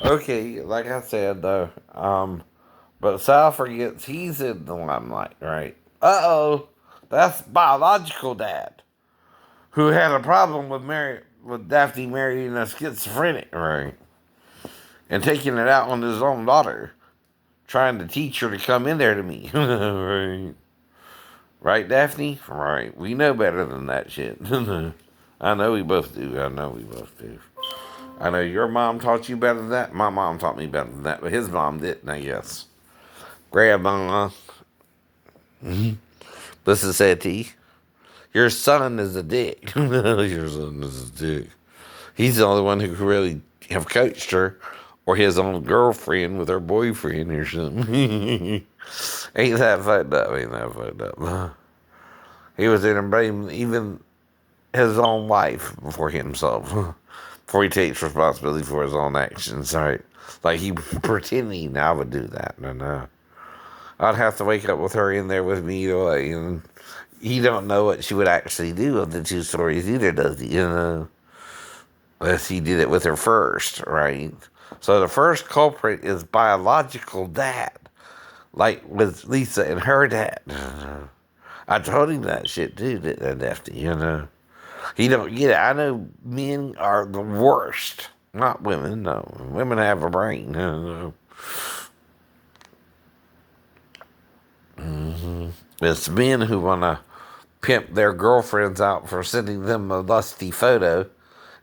Okay, like I said though, but Sal forgets he's in the limelight, right? Uh-oh, that's biological dad who had a problem with Daphne marrying a schizophrenic, right? And taking it out on his own daughter, trying to teach her to come in there to me, right? Right, Daphne? Right. We know better than that shit. I know we both do. I know we both do. I know your mom taught you better than that. My mom taught me better than that, but his mom didn't, I guess. Grandma, listen, Seti. Your son is a dick. Your son is a dick. He's the only one who could really have coached her, or his own girlfriend with her boyfriend or something. Ain't that fucked up? Ain't that fucked up? He was in a blame even his own wife before himself. Before he takes responsibility for his own actions, right? Like he pretending I would do that. And I'd have to wake up with her in there with me either way. And he don't know what she would actually do of the two stories either, does he? Unless he did it with her first, right? So the first culprit is biological dad, like with Lisa and her dad. I told him that shit too, didn't I, Daphne? He don't get it. I know men are the worst. Not women, no. Women have a brain. It's men who want to pimp their girlfriends out for sending them a lusty photo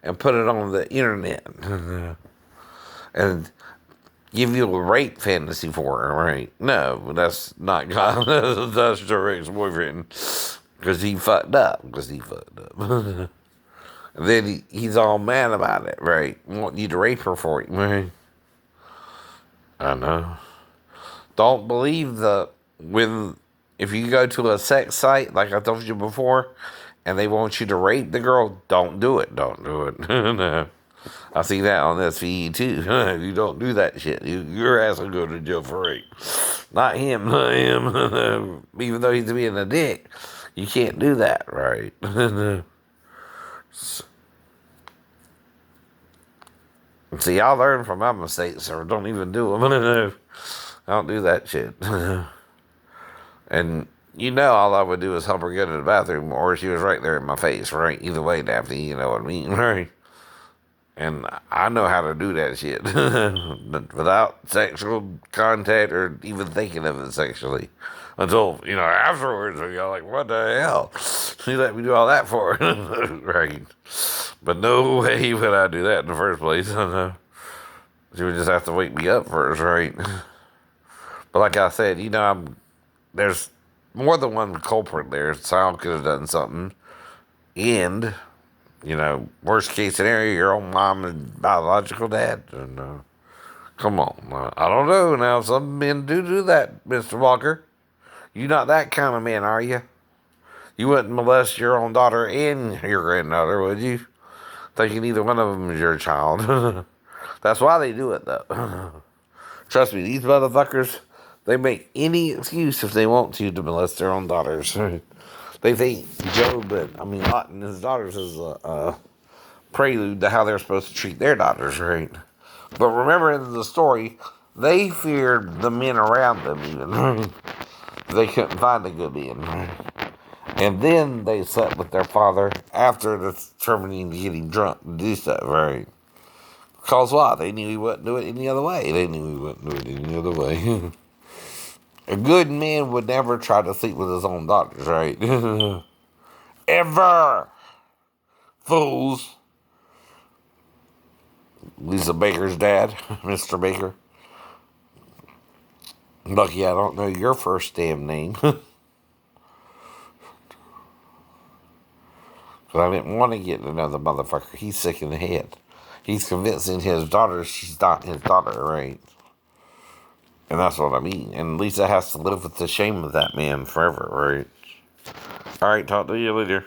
and put it on the internet and give you a rape fantasy for her, right? No, that's not God. That's your ex-boyfriend because he fucked up. And then he's all mad about it, right? Want you to rape her for it, right? I know. Don't believe when if you go to a sex site like I told you before, and they want you to rape the girl, don't do it. Don't do it. No. I see that on this feed too. You don't do that shit. Your ass will go to jail for rape. Not him. Not him. Even though he's being a dick, you can't do that, right? See, I learn from my mistakes, or don't even do them. I don't do that shit. And all I would do is help her get to the bathroom, or she was right there in my face, right? Either way, Daphne, you know what I mean, right? And I know how to do that shit without sexual contact or even thinking of it sexually. Until, afterwards, you're like, what the hell? You let me do all that for? Right. But no way would I do that in the first place. She would just have to wake me up first, right? But like I said, there's more than one culprit there. Sal could have done something. And worst case scenario, your own mom and biological dad. And, come on. I don't know now. Some men do that, Mr. Walker. You not that kind of man, are you? You wouldn't molest your own daughter and your granddaughter, would you? Thinking either one of them is your child. That's why they do it, though. Trust me, these motherfuckers, they make any excuse if they want to molest their own daughters. They think Lot and his daughters is a prelude to how they're supposed to treat their daughters, right? But remember in the story, they feared the men around them even. They couldn't find a good man. And then they slept with their father after determining to get him drunk to do stuff, right? Because why? They knew he wouldn't do it any other way. A good man would never try to sleep with his own daughters, right? Ever. Fools. Lisa Baker's dad, Mr. Baker. Lucky I don't know your first damn name. Because I didn't want to get another motherfucker. He's sick in the head. He's convincing his daughter she's not his daughter, right? And that's what I mean. And Lisa has to live with the shame of that man forever, right? Alright, talk to you later.